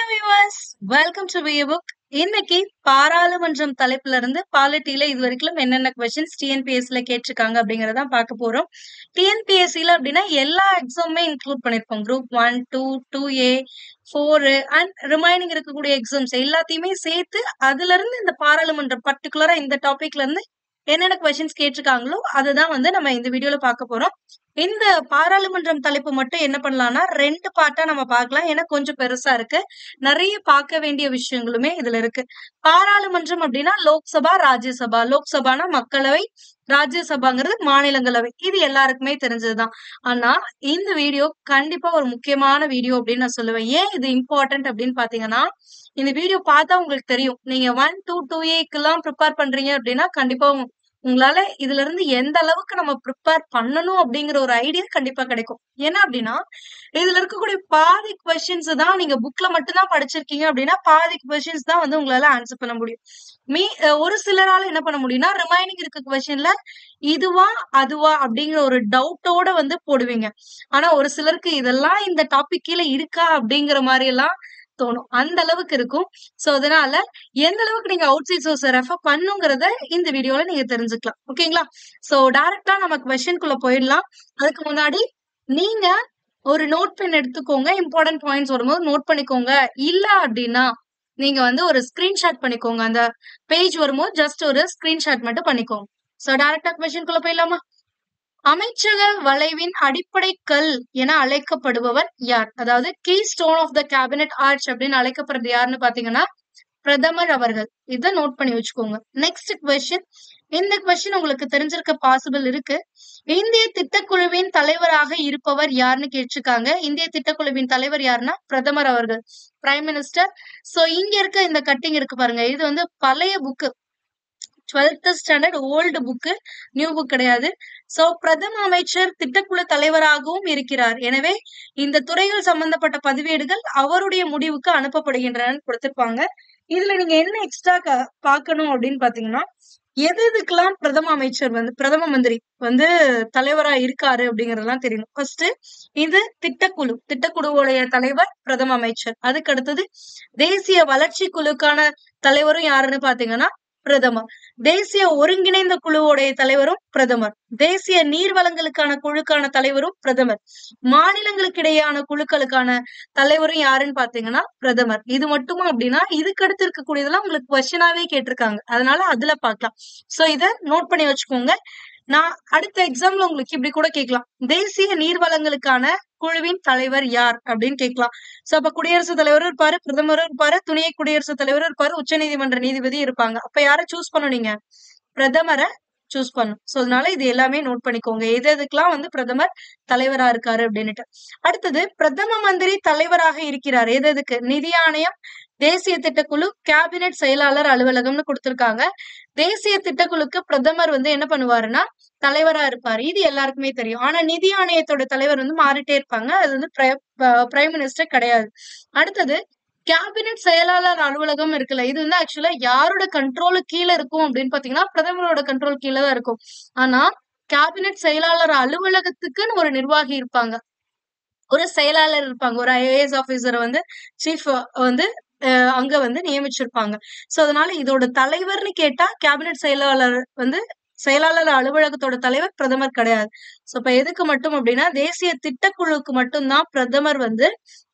Viewers, welcome to view book. இன்னைக்கு பாராளுமன்றம் தலைப்புல இருந்து பாலிட்டியில இது வரைக்கும் என்னென்ன கொஸ்டின்ஸ் டிஎன்பிஎஸ்சில கேட்டிருக்காங்க அப்படிங்கறத பார்க்க போறோம். டிஎன்பிஎஸ்சில அப்படின்னா எல்லா எக்ஸாமுமே இன்க்ளூட் பண்ணிருப்போம். குரூப் 1, 2, 2A, 4 அண்ட் ரிமைனிங் இருக்கக்கூடிய எக்ஸாம்ஸ் எல்லாத்தையுமே சேர்த்து அதுல இருந்து இந்த பாராளுமன்றம் பர்டிகுலரா இந்த டாபிக்ல இருந்து என்னென்ன கொஸ்டின்ஸ் கேட்டிருக்காங்களோ அதுதான் நம்ம இந்த வீடியோல பார்க்க போறோம். இந்த பாராளுமன்றம் தலைப்பு மட்டும் என்ன பண்ணலாம்னா 2 பார்ட்டா நம்ம பார்க்கலாம். ஏன்னா கொஞ்சம் பெருசா இருக்கு. நிறைய பார்க்க வேண்டிய விஷயங்களுமே இதுல இருக்கு. பாராளுமன்றம் அப்படின்னா லோக்சபா, ராஜ்யசபா. லோக்சபானா மக்களவை, ராஜ்யசபாங்கிறது மாநிலங்களவை. இது எல்லாருக்குமே தெரிஞ்சதுதான். ஆனா இந்த வீடியோ கண்டிப்பா ஒரு முக்கியமான வீடியோ அப்படின்னு நான் சொல்லுவேன். ஏன் இது இம்பார்ட்டன்ட் அப்படின்னு பாத்தீங்கன்னா, இந்த வீடியோ பார்த்தா உங்களுக்கு தெரியும். நீங்க 1, 2, 2A எல்லாம் ப்ரிப்பேர் பண்றீங்க அப்படின்னா கண்டிப்பா உங்களால இதுல இருந்து எந்த அளவுக்கு நம்ம ப்ரிப்பேர் பண்ணணும் அப்படிங்கிற ஒரு ஐடியா கண்டிப்பா கிடைக்கும். ஏன்னா அப்படின்னா இதுல இருக்கக்கூடிய பாதி கொஸ்டின்ஸ் தான் நீங்க புக்ல மட்டும்தான் படிச்சிருக்கீங்க அப்படின்னா பாதி கொஸ்டின்ஸ் தான் உங்களால ஆன்சர் பண்ண முடியும். ஒரு சிலரால என்ன பண்ண முடியும்னா ரிமைனிங் இருக்க கொஸ்டின்ல இதுவா அதுவா அப்படிங்கிற ஒரு டவுட்டோட போடுவீங்க. ஆனா ஒரு சிலருக்கு இதெல்லாம் இந்த டாபிக் கீழே இருக்கா அப்படிங்கிற மாதிரி எல்லாம் தோணும். அந்த அளவுக்கு இருக்கும். சோ அதனால எந்த அளவுக்கு நீங்க அவுட் சைட் சோர்ஸ் ரெஃபர் பண்ணுங்கிறத இந்த வீடியோல நீங்க தெரிஞ்சுக்கலாம். ஓகேங்களா? சோ டைரக்டா நம்ம கொஸ்டின்குள்ள போயிடலாம். அதுக்கு முன்னாடி நீங்க ஒரு நோட் பென் எடுத்துக்கோங்க. இம்பார்ட்டன்ட் பாயிண்ட்ஸ் வரும்போது நோட் பண்ணிக்கோங்க. இல்ல அப்படின்னா நீங்க ஒரு ஸ்கிரீன்ஷாட் பண்ணிக்கோங்க. அந்த பேஜ் வரும்போது ஜஸ்ட் ஒரு ஸ்கிரீன்ஷாட் மட்டும் பண்ணிக்கோங்க. சோ டைரக்டா கொஸ்டின்குள்ள போயிடலாமா? அமைச்சக வளைவின் அடிப்படை கல் என அழைக்கப்படுபவர் யார்? அதாவது key stone of the cabinet arch அப்படின்னு அழைக்கப்படுறது யாருன்னு பாத்தீங்கன்னா பிரதமர் அவர்கள். இதை நோட் பண்ணி வச்சுக்கோங்க. Next question. இந்த கொஸ்டின் உங்களுக்கு தெரிஞ்சிருக்க பாசிபிள் இருக்கு. இந்திய திட்டக்குழுவின் தலைவராக இருப்பவர் யாருன்னு கேட்டிருக்காங்க. இந்திய திட்டக்குழுவின் தலைவர் யாருன்னா பிரதமர் அவர்கள், பிரைம் மினிஸ்டர். சோ இங்க இருக்க இந்த கட்டிங் இருக்கு பாருங்க. இது பழைய book, 12th standard old book, new book கிடையாது. சோ பிரதம அமைச்சர் திட்டக்குழு தலைவராகவும் இருக்கிறார். எனவே இந்த துறைகள் சம்பந்தப்பட்ட பதிவேடுகள் அவருடைய முடிவுக்கு அனுப்பப்படுகின்றன கொடுத்திருப்பாங்க. இதுல நீங்க என்ன எக்ஸ்ட்ரா பார்க்கணும் அப்படின்னு பாத்தீங்கன்னா, எதுக்கெல்லாம் பிரதம மந்திரி தலைவரா இருக்காரு அப்படிங்கறதெல்லாம் தெரியணும். ஃபர்ஸ்ட் இது திட்டக்குழுவுடைய தலைவர் பிரதம அமைச்சர். அதுக்கு அடுத்தது தேசிய வளர்ச்சி குழுக்கான தலைவரும் யாருன்னு பாத்தீங்கன்னா பிரதமர். தேசிய ஒருங்கிணைந்த குழுவுடைய தலைவரும் பிரதமர். தேசிய நீர்வளங்களுக்கான குழுக்கான தலைவரும் பிரதமர். மாநிலங்களுக்கு இடையான குழுக்களுக்கான தலைவரும் யாருன்னு பாத்தீங்கன்னா பிரதமர். இது மட்டுமா அப்படின்னா இதுக்கு அடுத்து இருக்கக்கூடியதெல்லாம் உங்களுக்கு கொஸ்டினாவே கேட்டிருக்காங்க. அதனால அதுல பார்க்கலாம். சோ இத நோட் பண்ணி வச்சுக்கோங்க. நான் அடுத்த எக்ஸாம்ல உங்களுக்கு இப்படி கூட கேட்கலாம். தேசிய நீர்வளங்களுக்கான குழுவின் தலைவர் யார் அப்படின்னு கேட்கலாம். சோ அப்ப குடியரசுத் தலைவரும் இருப்பாரு, பிரதமரும் இருப்பாரு, துணை குடியரசுத் தலைவரும் இருப்பாரு, உச்ச நீதிமன்ற நீதிபதி இருப்பாங்க. அப்ப யார சூஸ் பண்ணீங்க? பிரதமரை சூஸ் பண்ணும். சோ அதனால இது எல்லாமே நோட் பண்ணிக்கோங்க. எதுக்கெல்லாம் பிரதமர் தலைவரா இருக்காரு அப்படின்னுட்டு. அடுத்தது பிரதம மந்திரி தலைவராக இருக்கிறார். எதுக்கு? நிதி ஆணையம், தேசிய திட்டக்குழு, கேபினெட் செயலாளர் அலுவலகம்னு கொடுத்திருக்காங்க. தேசிய திட்டக்குழுக்கு பிரதமர் என்ன பண்ணுவாருன்னா தலைவரா இருப்பாரு. இது எல்லாருக்குமே தெரியும். ஆனா நிதி ஆணையத்தோட தலைவர் மாறிட்டே இருப்பாங்க. அது பிரைம் மினிஸ்டர் கிடையாது. அடுத்தது கேபினெட் செயலாளர் அலுவலகம் இருக்குல்ல, இது ஆக்சுவலா யாரோட கண்ட்ரோலு கீழே இருக்கும் அப்படின்னு பாத்தீங்கன்னா பிரதமரோட கண்ட்ரோல் கீழே தான் இருக்கும். ஆனா கேபினெட் செயலாளர் அலுவலகத்துக்குன்னு ஒரு நிர்வாகி இருப்பாங்க, ஒரு செயலாளர் இருப்பாங்க, ஒரு ஐஏஎஸ் ஆபீசர் சீஃப் அங்க நியமிச்சிருப்பாங்க. சோ அதனால இதோட தலைவர்னு கேட்டா கேபினெட் செயலாளர் அலுவலகத்தோட தலைவர் பிரதமர் கிடையாது. சோ இப்ப எதுக்கு மட்டும் அப்படின்னா தேசிய திட்டக்குழுக்கு மட்டும்தான் பிரதமர்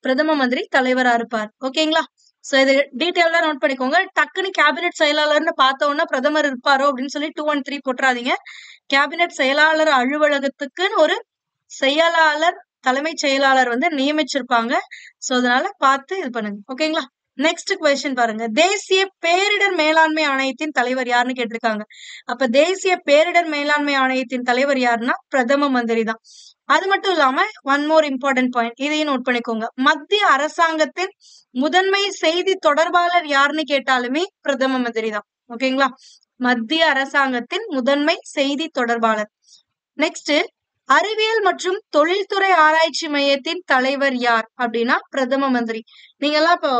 பிரதம மந்திரி தலைவரா இருப்பார். ஓகேங்களா? சோ இது டீட்டெயிலா நோட் பண்ணிக்கோங்க. டக்குன்னு கேபினெட் செயலாளர்னு பார்த்த உடனே பிரதமர் இருப்பாரோ அப்படின்னு சொல்லி 2 and 3 போட்டுறாதீங்க. கேபினெட் செயலாளர் அலுவலகத்துக்குன்னு ஒரு செயலாளர், தலைமைச் செயலாளர் நியமிச்சிருப்பாங்க. சோ அதனால பார்த்து இது பண்ணுங்க. ஓகேங்களா? நெக்ஸ்ட் கொஸ்டின் பாருங்க. தேசிய பேரிடர் மேலாண்மை ஆணையத்தின் தலைவர் யாருன்னு கேட்டிருக்காங்க. அப்ப தேசிய பேரிடர் மேலாண்மை ஆணையத்தின் தலைவர் யாருன்னா பிரதம மந்திரி தான். அது மட்டும் இல்லாம ஒன் மோர் இம்பார்ட்டன்ட் பாயிண்ட், இதையும் நோட் பண்ணிக்கோங்க. மத்திய அரசாங்கத்தின் முதன்மை செய்தி தொடர்பாளர் யாருன்னு கேட்டாலுமே பிரதம மந்திரி தான். ஓகேங்களா? மத்திய அரசாங்கத்தின் முதன்மை செய்தி தொடர்பாளர். நெக்ஸ்ட் அறிவியல் மற்றும் தொழில்துறை ஆராய்ச்சி மையத்தின் தலைவர் யார் அப்படின்னா பிரதம மந்திரி. நீங்க எல்லாம் இப்போ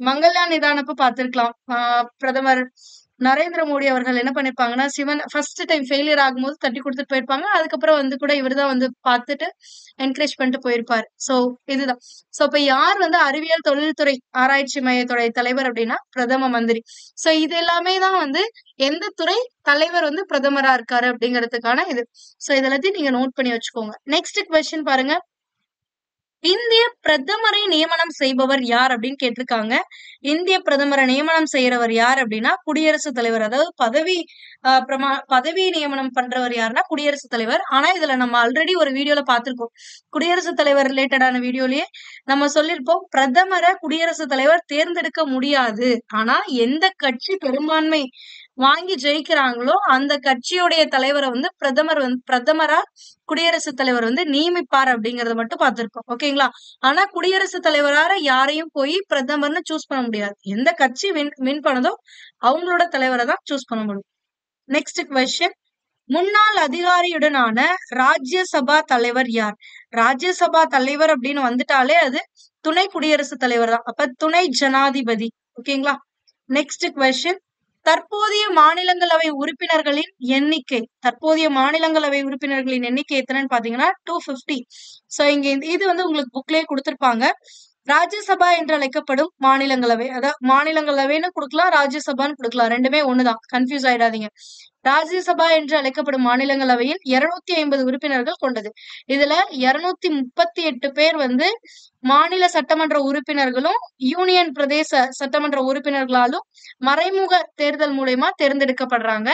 மங்கள்யான் நிதானப்ப பார்த்திருக்கலாம். பிரதமர் நரேந்திர மோடி அவர்கள் என்ன பண்ணிருப்பாங்கன்னா, சிவன் ஃபர்ஸ்ட் டைம் ஃபெயிலியர் ஆகும்போது தட்டி குடுத்துட்டு போயிருப்பாங்க. அதுக்கப்புறம் வந்து கூட இவரு தான் வந்து பார்த்துட்டு என்கரேஜ் பண்ணிட்டு போயிருப்பாரு. சோ இதுதான். சோ இப்ப யார் வந்து அறிவியல் தொழில்துறை ஆராய்ச்சி மையத்துடைய தலைவர் அப்படின்னா, பிரதம மந்திரி. சோ இது எல்லாமே தான் வந்து எந்த துறை தலைவர் வந்து பிரதமரா இருக்காரு அப்படிங்கிறதுக்கான இது. சோ இது எல்லாத்தையும் நீங்க நோட் பண்ணி வச்சுக்கோங்க. நெக்ஸ்ட் கொஸ்டின் பாருங்க. இந்திய பிரதமரை நியமனம் செய்பவர் யார் அப்படின்னு கேட்டிருக்காங்க. இந்திய பிரதமரை நியமனம் செய்யறவர் யார் அப்படின்னா குடியரசுத் தலைவர். அதாவது பதவி நியமனம் பண்றவர் யாருன்னா குடியரசுத் தலைவர். ஆனா இதுல நம்ம ஆல்ரெடி ஒரு வீடியோல பார்த்திருக்கோம். குடியரசுத் தலைவர் ரிலேட்டடான வீடியோலயே நம்ம சொல்லியிருப்போம், பிரதமரை குடியரசுத் தலைவர் தேர்ந்தெடுக்க முடியாது. ஆனா எந்த கட்சி பெரும்பான்மை வாங்கி ஜெயிக்கிறாங்களோ அந்த கட்சியுடைய தலைவரை வந்து பிரதமரா குடியரசுத் தலைவர் வந்து நியமிப்பார் அப்படிங்கறத மட்டும் பார்த்திருக்கோம். ஓகேங்களா? ஆனா குடியரசுத் தலைவரால யாரையும் போய் பிரதமர்னு சூஸ் பண்ண முடியாது. எந்த கட்சி வின் பண்ணுதோ அவங்களோட தலைவரை தான் சூஸ் பண்ண முடியும். Next question. முன்னாள் அதிகாரியுடனான ராஜ்யசபா தலைவர் யார்? ராஜ்யசபா தலைவர் அப்படின்னு வந்துட்டாலே அது துணை குடியரசுத் தலைவர் தான். அப்ப துணை ஜனாதிபதி. ஓகேங்களா? Next question. தற்போதைய மாநிலங்களவை உறுப்பினர்களின் எண்ணிக்கை எத்தனைன்னு பாத்தீங்கன்னா 250. சோ இங்க இது வந்து உங்களுக்கு புக்லயே கொடுத்திருப்பாங்க. ராஜ்யசபா என்று அழைக்கப்படும் மாநிலங்களவை, அதாவது மாநிலங்களவைன்னு கொடுக்கலாம், ராஜ்யசபான்னு கொடுக்கலாம், ரெண்டுமே ஒண்ணுதான், கன்ஃபியூஸ் ஆயிடாதீங்க. ராஜ்யசபா என்று அழைக்கப்படும் மாநிலங்களவையில் 250 உறுப்பினர்கள் கொண்டது. இதுல 238 பேர் வந்து மாநில சட்டமன்ற உறுப்பினர்களும் யூனியன் பிரதேச சட்டமன்ற உறுப்பினர்களாலும் மறைமுக தேர்தல் மூலமா தேர்ந்தெடுக்கப்படுறாங்க.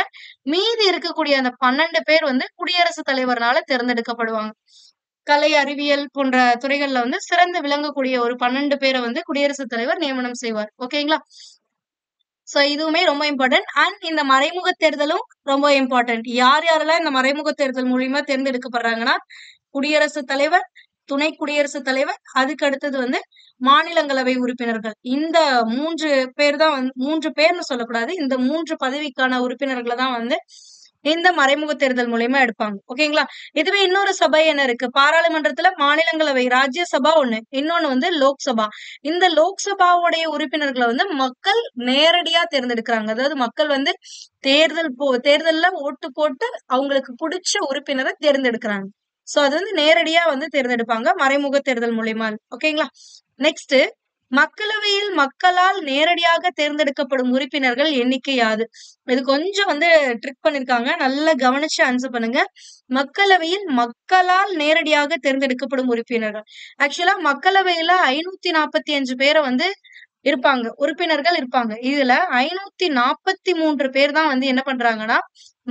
மீதி இருக்கக்கூடிய அந்த 12 பேர் வந்து குடியரசுத் தலைவர்னால தேர்ந்தெடுக்கப்படுவாங்க. கலை, அறிவியல் போன்ற துறைகள்ல வந்து சிறந்து விளங்கக்கூடிய ஒரு 12 பேரை வந்து குடியரசுத் தலைவர் நியமனம் செய்வார். ஓகேங்களா? சோ இதுவுமே ரொம்ப இம்பார்ட்டன்ட். அண்ட் இந்த மறைமுக தேர்தலும் ரொம்ப இம்பார்ட்டன்ட். யாரெல்லாம் இந்த மறைமுக தேர்தல் மூலியமா தேர்ந்தெடுக்கப்படுறாங்கன்னா, குடியரசுத் தலைவர், துணை குடியரசுத் தலைவர், அதுக்கு அடுத்தது வந்து மாநிலங்களவை உறுப்பினர்கள். இந்த 3 பேர் தான் வந்து 3 பேர்னு சொல்லக்கூடாது. இந்த 3 பதவிக்கான உறுப்பினர்களை தான் வந்து இந்த மறைமுக தேர்தல் மூலியமா எடுப்பாங்க. ஓகேங்களா? இதுவே இன்னொரு சபை என்ன இருக்கு? பாராளுமன்றத்துல மாநிலங்களவை, ராஜ்யசபா ஒண்ணு, இன்னொன்னு வந்து லோக்சபா. இந்த லோக்சபாவுடைய உறுப்பினர்களை வந்து மக்கள் நேரடியா தேர்ந்தெடுக்கிறாங்க. அதாவது மக்கள் வந்து தேர்தல்ல ஓட்டு போட்டு அவங்களுக்கு பிடிச்ச உறுப்பினரை தேர்ந்தெடுக்கிறாங்க. சோ அது வந்து நேரடியா வந்து தேர்ந்தெடுப்பாங்க மறைமுக தேர்தல் மூலியமா. ஓகேங்களா? நெக்ஸ்ட். மக்களவையில் மக்களால் நேரடியாக தேர்ந்தெடுக்கப்படும் உறுப்பினர்கள் எண்ணிக்கை யாது? இது கொஞ்சம் வந்து ட்ரிக் பண்ணிருக்காங்க, நல்லா கவனிச்சு ஆன்சர் பண்ணுங்க. மக்களவையில் மக்களால் நேரடியாக தேர்ந்தெடுக்கப்படும் உறுப்பினர்கள். ஆக்சுவலா மக்களவையில 545 பேரை வந்து இருப்பாங்க, உறுப்பினர்கள் இருப்பாங்க. இதுல 543 பேர் தான் வந்து என்ன பண்றாங்கன்னா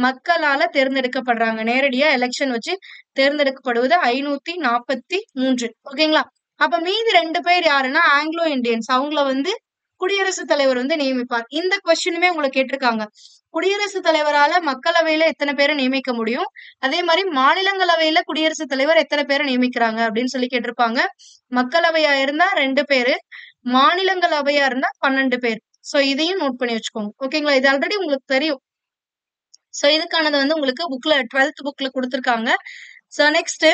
மக்களால தேர்ந்தெடுக்கப்படுறாங்க. நேரடியா எலெக்ஷன் வச்சு தேர்ந்தெடுக்கப்படுவது 543. ஓகேங்களா? அப்ப மீதி 2 பேர் யாருன்னா ஆங்கிலோ இந்தியன்ஸ். அவங்கள வந்து குடியரசுத் தலைவர் வந்து நியமிப்பார். இந்த கொஸ்டினுமே உங்களுக்கு கேட்டிருக்காங்க. குடியரசுத் தலைவரால மக்களவையில எத்தனை பேரை நியமிக்க முடியும், அதே மாதிரி மாநிலங்களவையில குடியரசுத் தலைவர் எத்தனை பேரை நியமிக்கிறாங்க அப்படின்னு சொல்லி கேட்டிருப்பாங்க. மக்களவையா இருந்தா 2 பேரு, மாநிலங்களவையா இருந்தா 12 பேர். சோ இதையும் நோட் பண்ணி வச்சுக்கோங்க. ஓகேங்களா? இது ஆல்ரெடி உங்களுக்கு தெரியும். சோ இதுக்கானது வந்து உங்களுக்கு புக்ல 12th புக்ல கொடுத்திருக்காங்க. So next.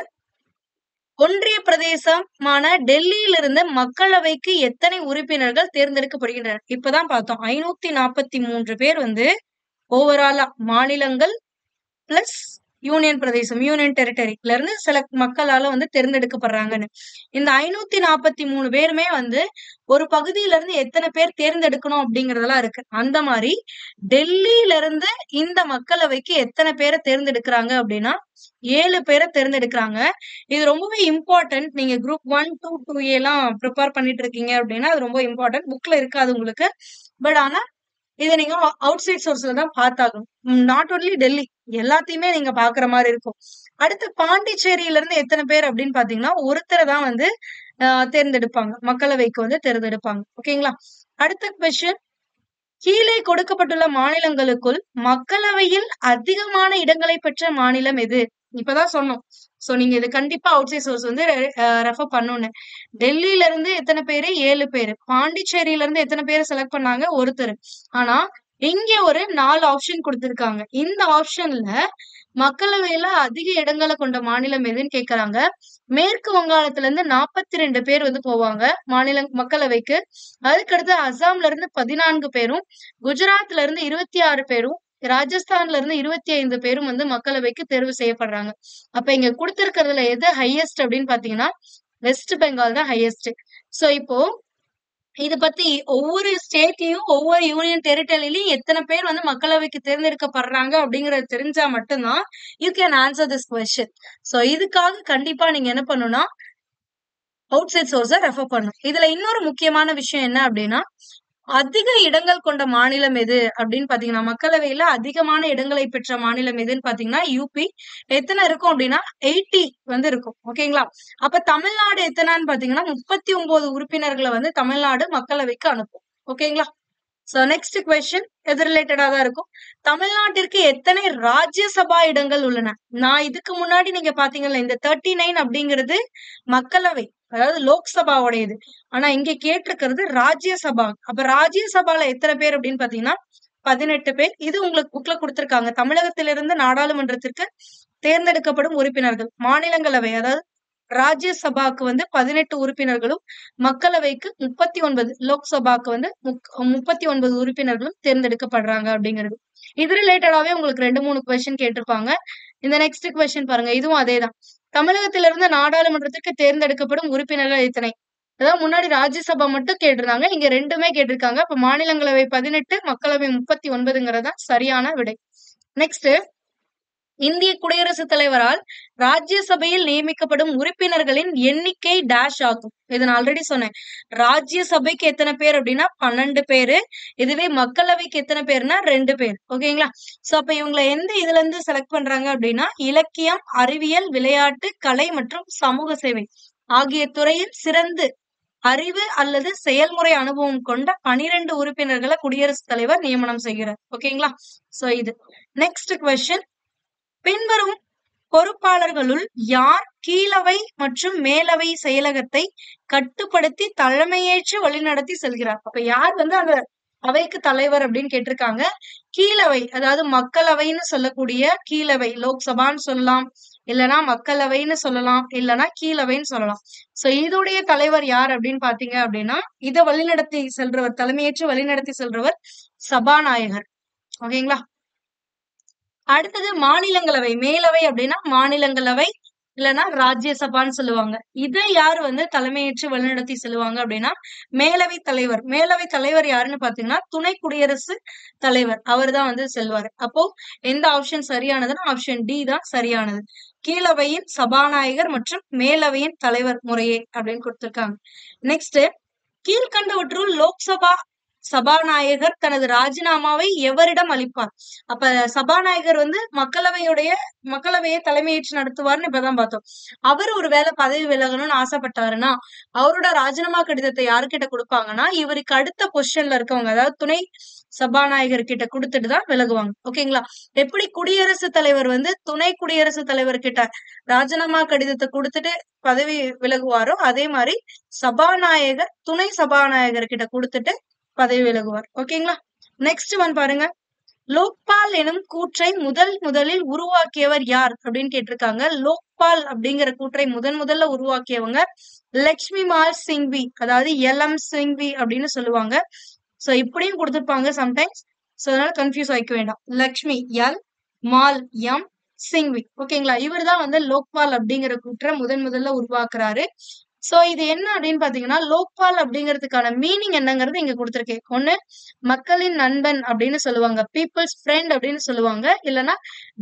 ஒன்றிய பிரதேசமான டெல்லியிலிருந்து மக்களவைக்கு எத்தனை உறுப்பினர்கள் தேர்ந்தெடுக்கப்படுகின்றனர்? இப்பதான் பார்த்தோம். 543 பேர் வந்து ஓவராலா மாநிலங்கள் பிளஸ் யூனியன் பிரதேசம், யூனியன் டெரிட்டரில இருந்து சில மக்களால வந்து தேர்ந்தெடுக்கப்படுறாங்கன்னு. இந்த 543 பேருமே வந்து ஒரு பகுதியில இருந்து எத்தனை பேர் தேர்ந்தெடுக்கணும் அப்படிங்கறதெல்லாம் இருக்கு. அந்த மாதிரி டெல்லியில இருந்து இந்த மக்களவைக்கு எத்தனை பேரை தேர்ந்தெடுக்கிறாங்க அப்படின்னா 7 பேரை தேர்ந்தெடுக்கிறாங்க. இது ரொம்பவே இம்பார்ட்டன்ட். நீங்க குரூப் 1, 2, 2A எல்லாம் ப்ரிப்பேர் பண்ணிட்டு இருக்கீங்க அப்படின்னா அது ரொம்ப இம்பார்ட்டன்ட். புக்ல இருக்காது உங்களுக்கு. பட் ஆனா இதை நீங்க அவுட் சைட் சோர்ஸ்ல தான் பார்த்தாகணும். நாட் ஒன்லி டெல்லி, எல்லாத்தையுமே நீங்க பாக்குற மாதிரி இருக்கும். அடுத்து பாண்டிச்சேரியில இருந்து எத்தனை பேர் அப்படின்னு பாத்தீங்கன்னா ஒருத்தரை தான் வந்து தேர்ந்தெடுப்பாங்க, மக்களவைக்கு வந்து தேர்ந்தெடுப்பாங்க. ஓகேங்களா? அடுத்த கொஸ்டின். கீழே கொடுக்கப்பட்டுள்ள மாநிலங்களுக்குள் மக்களவையில் அதிகமான இடங்களை பெற்ற மாநிலம் எது? இப்பதான் சொன்னோம். சோ நீங்க இது கண்டிப்பா அவுட் சைட் சோர்ஸ் வந்து ரெஃபர் பண்ணணும். டெல்லியில இருந்து எத்தனை பேரு? 7 பேரு. பாண்டிச்சேரியில இருந்து எத்தனை பேரை செலக்ட் பண்ணாங்க? ஒருத்தர். ஆனா இங்க ஒரு 4 ஆப்ஷன் கொடுத்திருக்காங்க. இந்த ஆப்ஷன்ல மக்களவையில அதிக இடங்களை கொண்ட மாநிலம் எதுன்னு கேக்குறாங்க. மேற்கு வங்காளத்துல இருந்து 42 பேர் வந்து போவாங்க மக்களவைக்கு. அதுக்கடுத்து அசாம்ல இருந்து 14 பேரும், குஜராத்ல இருந்து 26 பேரும், ராஜஸ்தான்ல இருந்து 25 பேரும் வந்து மக்களவைக்கு தேர்வு செய்யப்படுறாங்க. அப்ப இங்க கொடுத்திருக்கிறதுல எது ஹையஸ்ட் அப்படின்னு பாத்தீங்கன்னா வெஸ்ட் பெங்கால் தான் ஹையஸ்ட். சோ இப்போ இது பத்தி ஒவ்வொரு ஸ்டேட்லயும் ஒவ்வொரு யூனியன் டெரிட்டரியிலயும் எத்தனை பேர் வந்து மக்களவைக்கு தேர்ந்தெடுக்கப்படுறாங்க அப்படிங்கறது தெரிஞ்சா மட்டும்தான் you can answer this question. So இதுக்காக கண்டிப்பா நீங்க என்ன பண்ணணும்னா அவுட் சைட் சோர்ஸை ரெஃபர் பண்ணும். இதுல இன்னொரு முக்கியமான விஷயம் என்ன அப்படின்னா அதிக இடங்கள் கொண்ட மாநிலம் எது அப்படின்னு பாத்தீங்கன்னா மக்களவையில அதிகமான இடங்களை பெற்ற மாநிலம் எதுன்னு பாத்தீங்கன்னா யூபி. எத்தனை இருக்கும் அப்படின்னா 80 வந்து இருக்கும். ஓகேங்களா? அப்ப தமிழ்நாடு எத்தனைன்னு பாத்தீங்கன்னா 39 உறுப்பினர்களை வந்து தமிழ்நாடு மக்களவைக்கு அனுப்பும். ஓகேங்களா? சோ நெக்ஸ்ட் கொஸ்டின் எது ரிலேட்டடா தான் இருக்கும். தமிழ்நாட்டிற்கு எத்தனை ராஜ்யசபா இடங்கள் உள்ளன? நான் இதுக்கு முன்னாடி நீங்க பாத்தீங்கல்ல இந்த 39 அப்படிங்கிறது மக்களவை, அதாவது லோக்சபாவுடையது. ஆனா இங்க கேட்டிருக்கிறது ராஜ்யசபா. அப்ப ராஜ்யசபால எத்தனை பேர் அப்படின்னு பாத்தீங்கன்னா 18 பேர். இது உங்களுக்கு புக்ல கொடுத்திருக்காங்க. தமிழகத்திலிருந்து நாடாளுமன்றத்திற்கு தேர்ந்தெடுக்கப்படும் உறுப்பினர்கள். மாநிலங்களவை அதாவது ராஜ்யசபாக்கு வந்து 18 உறுப்பினர்களும், மக்களவைக்கு 39, லோக்சபாக்கு வந்து 39 உறுப்பினர்களும் தேர்ந்தெடுக்கப்படுறாங்க அப்படிங்கிறது. இது ரிலேட்டடாவே உங்களுக்கு 2-3 கொஸ்டின் கேட்டிருப்பாங்க. இந்த நெக்ஸ்ட் கொஸ்டின் பாருங்க, இதுவும் அதேதான். தமிழகத்திலிருந்து நாடாளுமன்றத்திற்கு தேர்ந்தெடுக்கப்படும் உறுப்பினர்கள் எத்தனை? அதாவது முன்னாடி ராஜ்யசபா மட்டும் கேட்டிருந்தாங்க, இங்க ரெண்டுமே கேட்டிருக்காங்க. அப்ப மாநிலங்களவை 18, மக்களவை 39ங்கிறதா சரியான விடை. நெக்ஸ்ட், இந்திய குடியரசுத் தலைவரால் ராஜ்யசபையில் நியமிக்கப்படும் உறுப்பினர்களின் எண்ணிக்கை டேஷ் ஆகும். இதை நான் ஆல்ரெடி சொன்னேன். ராஜ்யசபைக்கு எத்தனை பேர் அப்படின்னா 12 பேரு. இதுவே மக்களவைக்கு எத்தனை பேர்னா 2 பேர். ஓகேங்களா? சோ அப்ப இவங்களை எந்த இதுல இருந்து செலக்ட் பண்றாங்க அப்படின்னா இலக்கியம், அறிவியல், விளையாட்டு, கலை மற்றும் சமூக சேவை ஆகிய துறையில் சிறந்து அறிவு அல்லது செயல்முறை அனுபவம் கொண்ட 12 உறுப்பினர்களை குடியரசுத் தலைவர் நியமனம் செய்கிறார். ஓகேங்களா? சோ இது நெக்ஸ்ட் கொஸ்டின். பின்வரும் பொறுப்பாளர்களுள் யார் கீழவை மற்றும் மேலவை செயலகத்தை கட்டுப்படுத்தி தலைமையேற்று வழிநடத்தி செல்கிறார்? அப்ப யார் வந்து அந்த அவைக்கு தலைவர் அப்படின்னு கேட்டிருக்காங்க. கீழவை அதாவது மக்களவைன்னு சொல்லக்கூடிய கீழவை, லோக்சபான்னு சொல்லலாம், இல்லைன்னா மக்களவைன்னு சொல்லலாம், இல்லைன்னா கீழவைன்னு சொல்லலாம். சோ இதோடைய தலைவர் யார் அப்படின்னு பாத்தீங்க அப்படின்னா இதை வழிநடத்தி செல்றவர், தலைமையேற்று வழிநடத்தி செல்றவர் சபாநாயகர். ஓகேங்களா? அடுத்தது மாநிலங்களவை. மேலவை அப்படின்னா மாநிலங்களவை, இல்லைன்னா ராஜ்யசபான்னு சொல்லுவாங்க. இதை யார் வந்து தலைமையேற்று வழிநடத்தி செல்லுவாங்க அப்படின்னா மேலவை தலைவர். மேலவை தலைவர் யாருன்னு பாத்தீங்கன்னா துணை குடியரசு தலைவர். அவர் தான் வந்து செல்வாரு. அப்போ எந்த ஆப்ஷன் சரியானதுன்னா ஆப்ஷன் டி தான் சரியானது. கீழவையின் சபாநாயகர் மற்றும் மேலவையின் தலைவர் முறையே அப்படின்னு கொடுத்திருக்காங்க. நெக்ஸ்ட், கீழ்கண்டவற்றுள் லோக்சபா சபாநாயகர் தனது ராஜினாமாவை எவரிடம் அளிப்பார்? அப்ப சபாநாயகர் வந்து மக்களவையை தலைமையேற்று நடத்துவார்னு இப்பதான் பார்த்தோம். அவர் ஒரு வேளை பதவி விலகணும்னு ஆசைப்பட்டாருன்னா அவரோட ராஜினாமா கடிதத்தை யாருக்கிட்ட கொடுப்பாங்கன்னா இவருக்கு அடுத்த பொசிஷன்ல இருக்கவங்க, அதாவது துணை சபாநாயகர் கிட்ட கொடுத்துட்டு தான் விலகுவாங்க. ஓகேங்களா? எப்படி குடியரசுத் தலைவர் வந்து துணை குடியரசுத் தலைவர் கிட்ட ராஜினாமா கடிதத்தை கொடுத்துட்டு பதவி விலகுவாரோ அதே மாதிரி சபாநாயகர் துணை சபாநாயகர் கிட்ட கொடுத்துட்டு பதவி விலகுவார். ஓகேங்களா? நெக்ஸ்ட் ஒன் பாருங்க. லோக்பால் எனும் கூற்றை முதலில் உருவாக்கியவர் யார் அப்படின்னு கேட்டிருக்காங்க. லோக்பால் அப்படிங்கிற கூற்றை முதல்ல உருவாக்கியவங்க லட்சுமி மால் சிங்வி, அதாவது எல்.எம். சிங்வி அப்படின்னு சொல்லுவாங்க. சோ இப்படியும் கொடுத்திருப்பாங்க சம்டைம்ஸ். சோ அதனால கன்ஃபியூஸ் ஆயிக்க வேண்டாம். Lakshmi L, mall M, Singhvi. ஓகேங்களா? இவர் தான் வந்து லோக்பால் அப்படிங்கிற கூற்றை முதல்ல உருவாக்குறாரு. சோ இது என்ன அப்படின்னு பாத்தீங்கன்னா லோக்பால் அப்படிங்கிறதுக்கான மீனிங் என்னங்கிறது இங்க கொடுத்திருக்கேன். ஒண்ணு மக்களின் நண்பன் அப்படின்னு சொல்லுவாங்க, பீப்புள்ஸ் ஃப்ரெண்ட் அப்படின்னு சொல்லுவாங்க, இல்லைன்னா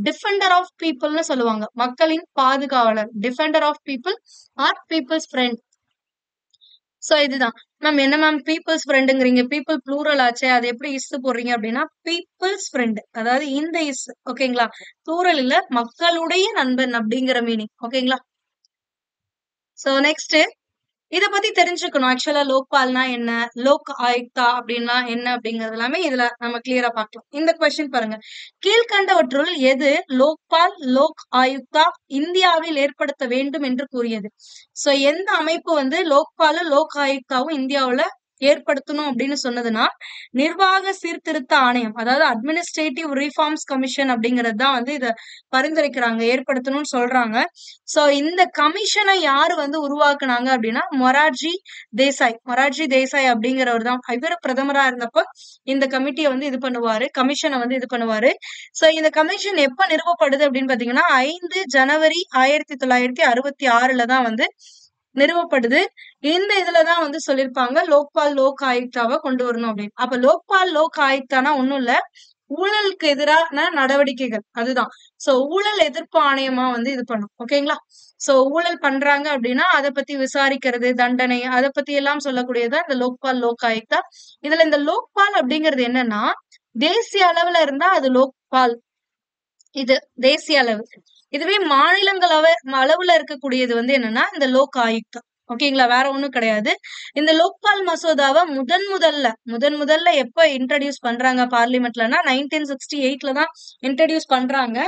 டிஃபெண்டர் ஆஃப் பீப்புள்னு சொல்லுவாங்க, மக்களின் பாதுகாவலர், defender of people or people's friend. So இதுதான் மேம். என்ன மேம் பீப்புள்ஸ் ஃப்ரெண்டுங்கிறீங்க, பீப்புள் ப்ளூரல் ஆச்சு, அது எப்படி இஸ் போடுறீங்க அப்படின்னா பீப்புள்ஸ் ஃப்ரெண்ட், அதாவது இந்த இஸ். ஓகேங்களா? ப்ளூரல் இல்ல, மக்களுடைய நண்பன் அப்படிங்கிற மீனிங். ஓகேங்களா? சோ நெக்ஸ்ட் இத பத்தி தெரிஞ்சுக்கணும். ஆக்சுவலா லோக்பால்னா என்ன, லோக் ஆயுக்தா அப்படின்னா என்ன அப்படிங்கறது எல்லாமே இதுல நம்ம கிளியரா பார்க்கலாம். இந்த கொஸ்டின் பாருங்க. கீழ்கண்டவற்றுள் எது லோக்பால், லோக் ஆயுக்தா இந்தியாவில் ஏற்படுத்த வேண்டும் என்று கூறியது? சோ எந்த அமைப்பு வந்து லோக்பாலும் லோக் ஆயுக்தாவும் இந்தியாவுல ஏற்படுத்தணும் அப்படின்னு சொன்னதுன்னா நிர்வாக சீர்திருத்த ஆணையம், அதாவது அட்மினிஸ்ட்ரேட்டிவ் ரிஃபார்ம்ஸ் கமிஷன் அப்படிங்கிறது தான் வந்து இத பரிந்துரைக்கிறாங்க, ஏற்படுத்தணும்னு சொல்றாங்க. சோ இந்த கமிஷனை யாரு வந்து உருவாக்குனாங்க அப்படின்னா மொரார்ஜி தேசாய் அப்படிங்கிறவர் தான். இவர் பிரதமரா இருந்தப்ப இந்த கமிட்டியை வந்து இது பண்ணுவாரு, கமிஷனை வந்து இது பண்ணுவாரு. சோ இந்த கமிஷன் எப்ப நிறுவப்படுது அப்படின்னு பாத்தீங்கன்னா 5 ஜனவரி 1966 தான் வந்து நிறுவப்படுது. இந்த இதுலதான் வந்து சொல்லிருப்பாங்க லோக்பால் லோக் ஆயுக்தாவை கொண்டு வரணும் அப்படின்னு. அப்ப லோக்பால் லோக் ஆயுக்தானா ஒண்ணும் இல்ல, ஊழலுக்கு எதிரான நடவடிக்கைகள் அதுதான். சோ ஊழல் எதிர்ப்பு ஆணையமா வந்து இது பண்ணும். ஓகேங்களா? சோ ஊழல் பண்றாங்க அப்படின்னா அதை பத்தி விசாரிக்கிறது, தண்டனை, அதை பத்தி எல்லாம் சொல்லக்கூடியதுதான் இந்த லோக்பால் லோக் ஆயுக்தா. இதுல இந்த லோக்பால் அப்படிங்கிறது என்னன்னா தேசிய அளவுல இருந்தா அது லோக்பால், இது தேசிய அளவு. இதுவே மாநிலங்களவை அளவுல இருக்கக்கூடியது வந்து என்னன்னா இந்த லோக் ஆயுக்தா. ஓகேங்களா? வேற ஒண்ணும் கிடையாது. இந்த லோக்பால் மசோதாவை முதன் முதல்ல எப்ப இன்ட்ரடியூஸ் பண்றாங்க பார்லிமெண்ட்லன்னா 1968 தான் இன்ட்ரடியூஸ் பண்றாங்க.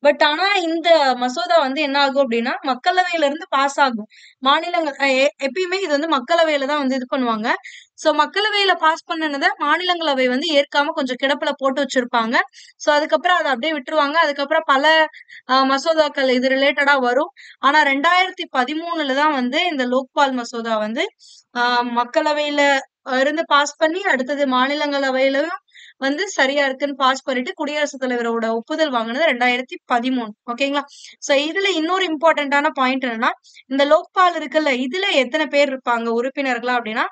பட் ஆனா இந்த மசோதா வந்து என்ன ஆகும் அப்படின்னா மக்களவையில இருந்து பாஸ் ஆகும். மாநிலங்கள் எப்பயுமே இது வந்து மக்களவையில தான் வந்து இது பண்ணுவாங்க. சோ மக்களவையில பாஸ் பண்ணனதை மாநிலங்களவை வந்து ஏற்காம கொஞ்சம் கிடப்புல போட்டு வச்சிருப்பாங்க. சோ அதுக்கப்புறம் அதை அப்படியே விட்டுருவாங்க. அதுக்கப்புறம் பல மசோதாக்கள் இது ரிலேட்டடா வரும். ஆனா 2013 தான் வந்து இந்த லோக்பால் மசோதா வந்து மக்களவையில இருந்து பாஸ் பண்ணி அடுத்தது மாநிலங்களவையிலும் வந்து சரியா இருக்குன்னு பாஸ் பண்ணிட்டு குடியரசுத் தலைவரோட ஒப்புதல் வாங்கினது 2013. ஓகேங்களா? சோ இதுல இன்னொரு இம்பார்ட்டன்டான பாயிண்ட் என்னன்னா இந்த லோக்பால் இருக்குல்ல, இதுல எத்தனை பேர் இருப்பாங்க உறுப்பினர்களா அப்படின்னா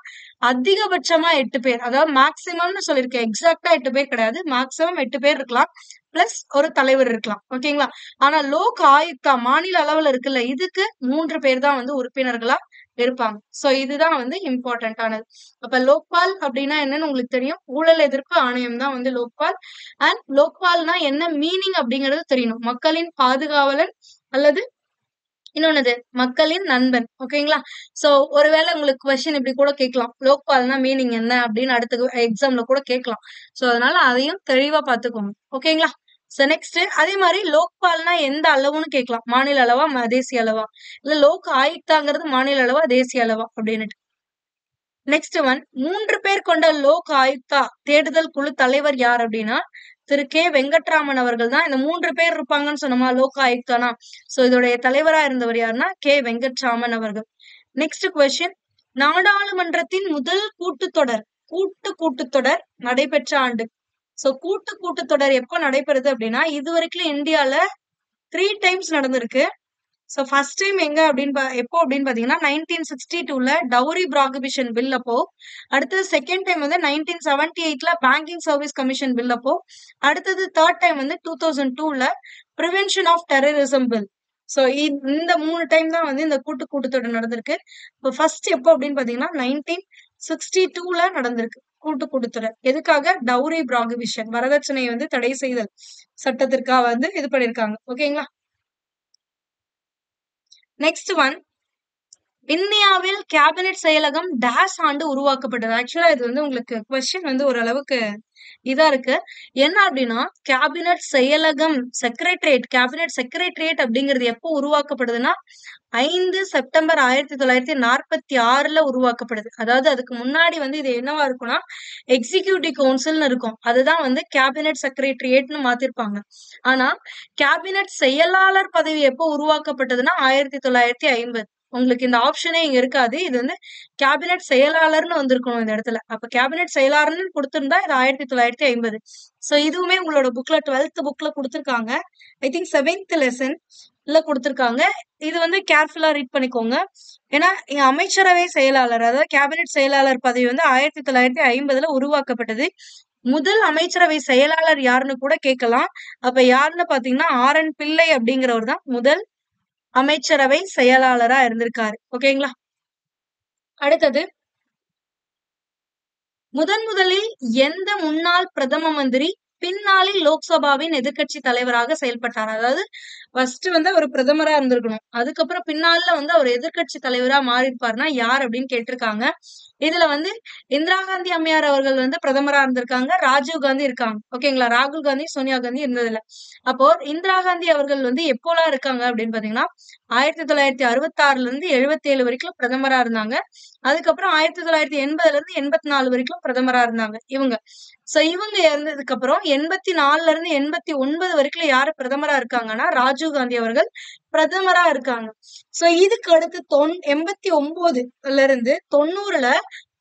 அதிகபட்சமா 8 பேர். அதாவது மேக்சிமம்னு சொல்லியிருக்கேன், எக்ஸாக்டா 8 பேர் கிடையாது, மேக்சிமம் 8 பேர் இருக்கலாம், பிளஸ் ஒரு தலைவர் இருக்கலாம். ஓகேங்களா? ஆனா லோக் ஆயுக்தா மாநில அளவுல இருக்குல்ல, இதுக்கு 3 பேர் தான் வந்து உறுப்பினர்களா இருப்பாங்க. சோ இதுதான் வந்து இம்பார்ட்டன்டானது. அப்ப லோக்பால் அப்படின்னா என்னன்னு உங்களுக்கு தெரியும், ஊழல் எதிர்ப்பு ஆணையம் தான் வந்து லோக்பால். அண்ட் லோக்பால்னா என்ன மீனிங் அப்படிங்கிறது தெரியணும், மக்களின் பாதுகாவலன் அல்லது இன்னொன்னது மக்களின் நண்பன். ஓகேங்களா? சோ ஒருவேளை உங்களுக்கு கொஸ்டின் இப்படி கூட கேட்கலாம், லோக்பால்னா மீனிங் என்ன அப்படின்னு அடுத்த எக்ஸாம்ல கூட கேட்கலாம். சோ அதனால அதையும் தெளிவா பாத்துக்கோங்க. ஓகேங்களா? சோ நெக்ஸ்ட் அதே மாதிரி லோக்பால்னா எந்த அளவுன்னு கேட்கலாம், மாநில அளவா தேசிய அளவா, இல்ல லோக் ஆயுக்தாங்கிறது மாநில அளவா தேசிய அளவா அப்படின்னு. நெக்ஸ்ட் ஒன், 3 பேர் கொண்ட லோக் ஆயுக்தா தேடுதல் குழு தலைவர் யார் அப்படின்னா திரு கே வெங்கட்ராமன் அவர்கள் தான். இந்த 3 பேர் இருப்பாங்கன்னு சொன்னோமா லோக் ஆயுக்தானா, சோ இதோடைய தலைவரா இருந்தவர் யாருன்னா கே வெங்கட்ராமன் அவர்கள். நெக்ஸ்ட் கொஸ்டின், நாடாளுமன்றத்தின் முதல் கூட்டுத்தொடர் நடைபெற்ற ஆண்டு. சோ கூட்டுத்தொடர் எப்போ நடைபெறுது அப்படின்னா இது வரைக்கும் இந்தியால 3 டைம்ஸ் நடந்திருக்கு. சோ ஃபர்ஸ்ட் டைம் எங்க அப்படின்னு எப்போ அப்படின்னு பாத்தீங்கன்னா 1962ல டவுரி ப்ராகிபிஷன் பில் அப்போ, அடுத்தது செகண்ட் டைம் வந்து 1978ல பேங்கிங் சர்வீஸ் கமிஷன் பில் அப்போ, அடுத்தது தேர்ட் டைம் வந்து 2002ல prevention of terrorism bill. So இந்த 3 டைம் தான் வந்து இந்த கூட்டுத்தொடர் நடந்திருக்கு. இப்போ ஃபர்ஸ்ட் எப்போ அப்படின்னு பாத்தீங்கன்னா 1962ல நடந்திருக்கு கூட்டுத்தொடர். எதுக்காக? டவுரி ப்ராகிபிஷன், வரதட்சணையை வந்து தடை செய்தல் சட்டத்திற்காக வந்து இது பண்ணிருக்காங்க. ஓகேங்களா? நெக்ஸ்ட் ஒன், இந்தியாவில் கேபினெட் செயலகம் டேஷ் ஆண்டு உருவாக்கப்பட்டது. ஆக்சுவலா இது வந்து உங்களுக்கு கொஸ்டின் வந்து ஓரளவுக்கு இதா இருக்கு. என்ன அப்படின்னா கேபினெட் செயலகம் கேபினெட் செக்ரட்டரியேட் அப்படிங்கிறது எப்போ உருவாக்கப்படுதுன்னா 5 செப்டம்பர் 1946ல உருவாக்கப்படுது. அதாவது அதுக்கு முன்னாடி வந்து இது என்னவா இருக்கும்னா எக்ஸிகியூட்டிவ் கவுன்சில்னு இருக்கும், அதுதான் வந்து கேபினெட் செக்ரட்டரியேட்னு மாத்திருப்பாங்க. ஆனா கேபினெட் செயலாளர் பதவி எப்போ உருவாக்கப்பட்டதுன்னா 1950. உங்களுக்கு இந்த ஆப்ஷனே இங்க இருக்காது, இது வந்து கேபினெட் செயலாளர்னு வந்திருக்கணும் இந்த இடத்துல. அப்ப கேபினெட் செயலாளர்னு கொடுத்திருந்தா இது 1950. சோ இதுவுமே உங்களோட புக்ல 12th புக்ல கொடுத்திருக்காங்க. ஐ திங்க் 7th லெசன் கொடுத்திருக்காங்க. இது வந்து கேர்ஃபுல்லா ரீட் பண்ணிக்கோங்க. ஏன்னா அமைச்சரவை செயலாளர், அதாவது கேபினெட் செயலாளர் பதவி வந்து 1950ல உருவாக்கப்பட்டது. முதல் அமைச்சரவை செயலாளர் யாருன்னு கூட கேட்கலாம். அப்ப யாருன்னு பாத்தீங்கன்னா ஆர்.என். பிள்ளை அப்படிங்கிறவர் தான் முதல் அமைச்சரவை செயலாளரா இருந்திருக்காரு. ஓகேங்களா? அடுத்தது, முதலில் எந்த முன்னாள் பிரதம மந்திரி பின்னாளில் லோக்சபாவின் எதிர்க்கட்சி தலைவராக செயல்பட்டார். அதாவது ஃபர்ஸ்ட் வந்து அவர் பிரதமரா இருந்திருக்கணும். அதுக்கப்புறம் பின்னால வந்து அவர் எதிர்க்கட்சி தலைவரா மாறி இருப்பாருன்னா யார் அப்படின்னு கேட்டிருக்காங்க. இதுல வந்து இந்திரா காந்தி அம்மையார் அவர்கள் வந்து பிரதமரா இருந்திருக்காங்க. ராஜீவ் காந்தி இருக்காங்க. ஓகேங்களா? ராகுல் காந்தி, சோனியா காந்தி இருந்ததில்ல. அப்போ இந்திரா காந்தி அவர்கள் வந்து எப்போலாம் இருக்காங்க அப்படின்னு பாத்தீங்கன்னா 1966ல இருந்து 77 வரைக்கும் பிரதமரா இருந்தாங்க. அதுக்கப்புறம் 1980ல இருந்து 84 வரைக்கும் பிரதமரா இருந்தாங்க இவங்க. சோ இவங்க இறந்ததுக்கு அப்புறம் 84ல இருந்து 89 வரைக்கும் யாரு பிரதமரா இருக்காங்கன்னா ராஜீவ் காந்தி அவர்கள் பிரதமரா இருக்காங்க. சோ இதுக்கு அடுத்து 89ல இருந்து 90ல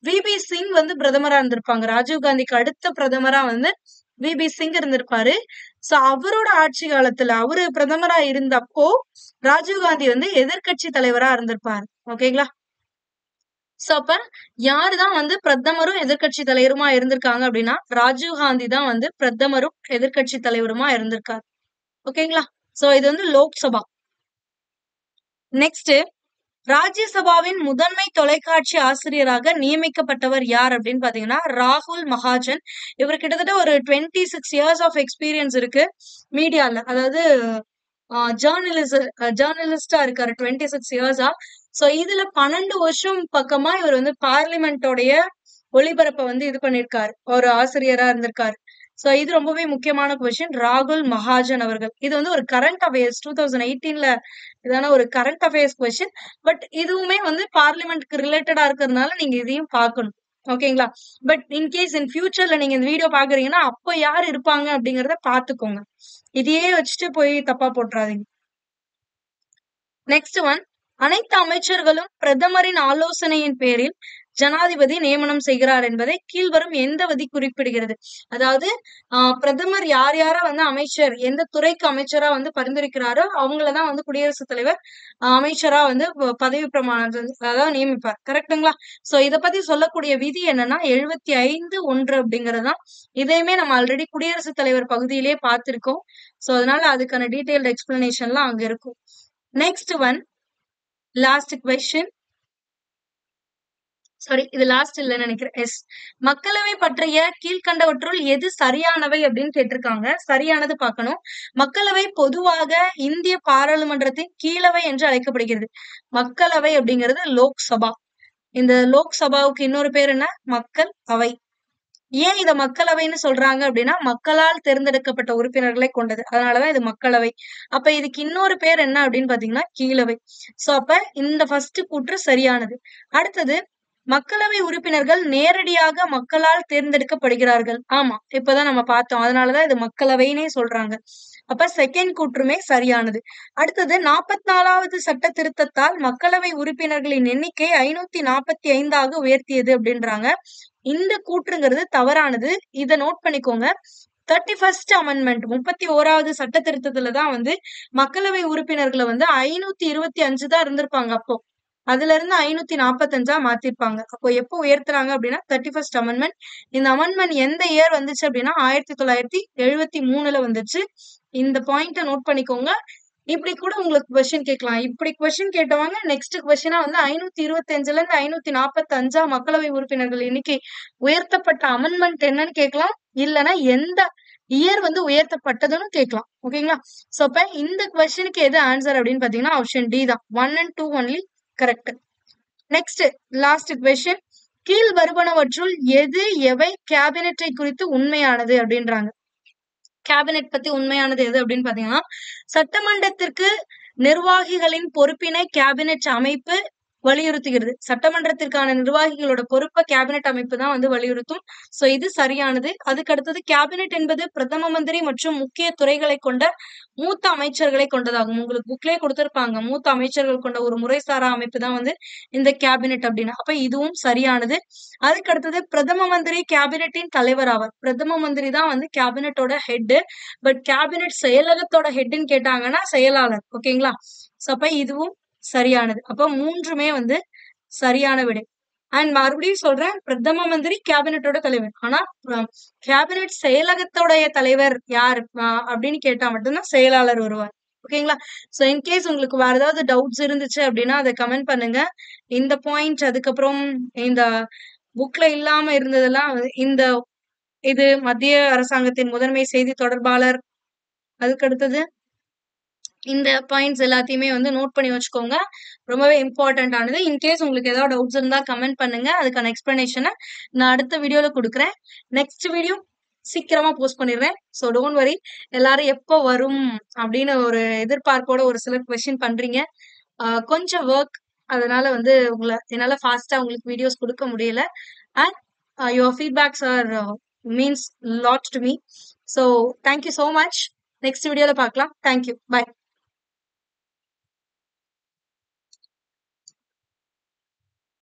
விபி சிங் வந்து பிரதமரா இருந்திருப்பாங்க. ராஜீவ் காந்திக்கு அடுத்த பிரதமரா வந்து விபி சிங் இருந்திருப்பாரு. சோ அவரோட ஆட்சி காலத்துல அவரு பிரதமரா இருந்தப்போ ராஜீவ் காந்தி வந்து எதிர்க்கட்சி தலைவரா இருந்திருப்பாரு. ஓகேங்களா? சோ அப்ப யாருதான் வந்து பிரதமரும் எதிர்க்கட்சி தலைவருமா இருந்திருக்காங்க அப்படின்னா ராஜீவ் காந்தி தான் வந்து பிரதமரும் எதிர்க்கட்சி தலைவருமா இருந்திருக்காரு. ஓகேங்களா? சோ இது வந்து லோக்சபா. நெக்ஸ்ட் ராஜ்யசபாவின் முதன்மை தொலைக்காட்சி ஆசிரியராக நியமிக்கப்பட்டவர் யார் அப்படின்னு பாத்தீங்கன்னா ராகுல் மகாஜன். இவர் கிட்டத்தட்ட ஒரு 26 இயர்ஸ் ஆஃப் எக்ஸ்பீரியன்ஸ் இருக்கு மீடியால. அதாவது ஜேர்னலிஸ்டா இருக்காரு 26 இயர்ஸா. சோ இதுல 12 வருஷம் பக்கமா இவர் வந்து பார்லிமெண்டோடைய ஒளிபரப்பை வந்து இது பண்ணிருக்காரு. ஒரு ஆசிரியரா இருந்திருக்காரு. சோ இது ரொம்பவே முக்கியமான கொஸ்டின். ராகுல் மகாஜன் அவர்கள். இது வந்து ஒரு கரண்ட் அஃபேர்ஸ் 2018ல இதான ஒரு கரண்ட் அஃபேர்ஸ் கொஸ்டின். பட் இதுவுமே வந்து பார்லிமெண்ட்க்கு ரிலேட்டடா இருக்கிறதுனால நீங்க இதையும் பார்க்கணும். ஓகேங்களா? பட் இன்கேஸ் இன் ஃபியூச்சர்ல நீங்க இந்த வீடியோ பாக்குறீங்கன்னா அப்ப யார் இருப்பாங்க அப்படிங்கறத பாத்துக்கோங்க. இதையே வச்சுட்டு போய் தப்பா போட்டுறாதீங்க. நெக்ஸ்ட் ஒன், அனைத்து அமைச்சர்களும் பிரதமரின் ஆலோசனையின் பேரில் ஜனாதிபதி நியமனம் செய்கிறார் என்பதை கீழ்வரும் எந்த விதி குறிப்பிடுகிறது? அதாவது பிரதமர் யார் யாரா வந்து அமைச்சர் எந்த துறைக்கு அமைச்சரா வந்து பரிந்துரைக்கிறாரோ அவங்களதான் வந்து குடியரசுத் தலைவர் அமைச்சரா வந்து பதவி பிரமாணம் அதாவது நியமிப்பார். கரெக்டுங்களா? சோ இத பத்தி சொல்லக்கூடிய விதி என்னன்னா 75(1) அப்படிங்கறதுதான். இதையுமே நம்ம ஆல்ரெடி குடியரசுத் தலைவர் பகுதியிலே பார்த்திருக்கோம். சோ அதனால அதுக்கான டீடைல்டு எக்ஸ்பிளனேஷன்லாம் அங்க இருக்கும். Next one, last question. Sorry, இது லாஸ்ட் இல்லைன்னு நினைக்கிறேன். எஸ், மக்களவை பற்றிய கீழ்கண்டவற்றுள் எது சரியானவை அப்படின்னு கேட்டிருக்காங்க. சரியானது பார்க்கணும். மக்களவை பொதுவாக இந்திய பாராளுமன்றத்தின் கீழவை என்று அழைக்கப்படுகிறது. மக்களவை அப்படிங்கிறது லோக்சபா. இந்த லோக்சபாவுக்கு இன்னொரு பேர் என்ன? மக்கள் அவை. ஏன் இத மக்களவைன்னு சொல்றாங்க அப்படின்னா மக்களால் தேர்ந்தெடுக்கப்பட்ட உறுப்பினர்களை கொண்டது. அதனாலதான் இது மக்களவை. அப்ப இதுக்கு இன்னொரு பேர் என்ன அப்படின்னு பாத்தீங்கன்னா கீழவை. சோ அப்ப இந்த ஃபர்ஸ்ட் கூற்று சரியானது. அடுத்தது, மக்களவை உறுப்பினர்கள் நேரடியாக மக்களால் தேர்ந்தெடுக்கப்படுகிறார்கள். ஆமா, இப்பதான் நம்ம பார்த்தோம். அதனாலதான் இது மக்களவைன்னே சொல்றாங்க. அப்ப செகண்ட் கூற்றுமே சரியானது. அடுத்தது, 44வது சட்ட திருத்தத்தால் மக்களவை உறுப்பினர்களின் எண்ணிக்கை 545ஆக உயர்த்தியது அப்படின்றாங்க. இந்த கூற்றுங்கிறது தவறானது. இத நோட் பண்ணிக்கோங்க. 31st அமெண்ட்மெண்ட் 31வது சட்ட திருத்தத்துலதான் வந்து மக்களவை உறுப்பினர்களை வந்து 525 தான் இருந்திருப்பாங்க அப்போ. அதுல இருந்து 545ஆ மாத்திருப்பாங்க. அப்போ எப்போ உயர்த்துறாங்க அப்படின்னா 31st அமெண்ட்மெண்ட். இந்த அமெண்ட்மெண்ட் எந்த இயர் வந்துச்சு அப்படின்னா 1973ல வந்துச்சு. இந்த பாயிண்ட நோட் பண்ணிக்கோங்க. இப்படி கூட உங்களுக்கு கொஸ்டின் கேட்கலாம். இப்படி கொஸ்டின் கேட்டவங்க நெக்ஸ்ட் கொஸ்டினா வந்து 525ல இருந்து 545ஆ மக்களவை உறுப்பினர்கள் எண்ணிக்கை உயர்த்தப்பட்ட அமெண்ட்மெண்ட் என்னன்னு கேட்கலாம். இல்லைன்னா எந்த இயர் வந்து உயர்த்தப்பட்டதுன்னு கேட்கலாம். ஓகேங்களா? சோ அப்ப இந்த கொஸ்டினுக்கு எது ஆன்சர் அப்படின்னு பாத்தீங்கன்னா ஆப்ஷன் டி தான். 1 and 2 only correct. Next last question, கீழ் வருவனவற்றுள் எது எவை கேபினெட்டை குறித்து உண்மையானது அப்படின்றாங்க. கேபினெட் பத்தி உண்மையானது எது அப்படின்னு பாத்தீங்கன்னா சட்டமன்றத்திற்கு நிர்வாகிகளின் பொறுப்பினை கேபினெட் அமைப்பு வலியுறுத்துகிறது. சட்டமன்றத்திற்கான நிர்வாகிகளோட பொறுப்பை கேபினெட் அமைப்பு தான் வந்து வலியுறுத்தும். சோ இது சரியானது. அதுக்கு அடுத்தது, கேபினெட் என்பது பிரதம மந்திரி மற்றும் முக்கிய துறைகளை கொண்ட மூத்த அமைச்சர்களை கொண்டதாகும். உங்களுக்கு புக்லயே கொடுத்திருப்பாங்க. மூத்த அமைச்சர்கள் கொண்ட ஒரு முறைசாரா அமைப்பு தான் வந்து இந்த கேபினெட் அப்படின்னு. அப்ப இதுவும் சரியானது. அதுக்கு அடுத்தது, பிரதம மந்திரி கேபினெட்டின் தலைவர் ஆவார். பிரதம மந்திரி தான் வந்து கேபினெட்டோட ஹெட். பட் கேபினெட் செயலகத்தோட ஹெட்னு கேட்டாங்கன்னா செயலாளர். ஓகேங்களா? சோ அப்ப இதுவும் சரியானது. அப்ப மூன்றுமே வந்து சரியான விடை. அண்ட் மறுபடியும் சொல்றேன், பிரதம மந்திரி கேபினெட்டோட தலைவர். ஆனா கேபினெட் செயலகத்தோடைய தலைவர் யார் அப்படின்னு கேட்டா மட்டும்தான் செயலாளர் வருவார். ஓகேங்களா? சோ இன்கேஸ் உங்களுக்கு வேற ஏதாவது டவுட்ஸ் இருந்துச்சு அப்படின்னா அதை கமெண்ட் பண்ணுங்க. இந்த பாயிண்ட் அதுக்கப்புறம் இந்த புக்ல இல்லாம இருந்ததெல்லாம் இந்த இது மத்திய அரசாங்கத்தின் முதன்மை செய்தி தொடர்பாளர். அதுக்கு அடுத்தது இந்த பாயிண்ட்ஸ் எல்லாத்தையுமே வந்து நோட் பண்ணி வச்சுக்கோங்க. ரொம்பவே இம்பார்ட்டன்ட் ஆனது. இன்கேஸ் உங்களுக்கு ஏதாவது டவுட்ஸ் இருந்தா கமெண்ட் பண்ணுங்க. அதுக்கான எக்ஸ்பிளனேஷனை நான் அடுத்த வீடியோல கொடுக்குறேன். நெக்ஸ்ட் வீடியோ சீக்கிரமா போஸ்ட் பண்ணிடுறேன். So don't worry. எல்லாரும் எப்போ வரும் அப்படின்னு ஒரு எதிர்பார்ப்போட ஒரு சிலர் கொஸ்டின் பண்றீங்க. கொஞ்சம் ஒர்க், அதனால வந்து என்னால ஃபாஸ்டா உங்களுக்கு வீடியோஸ் கொடுக்க முடியல. And your feedbacks are means lot to me. So thank you so much. Next வீடியோல பார்க்கலாம். தேங்க்யூ. பை.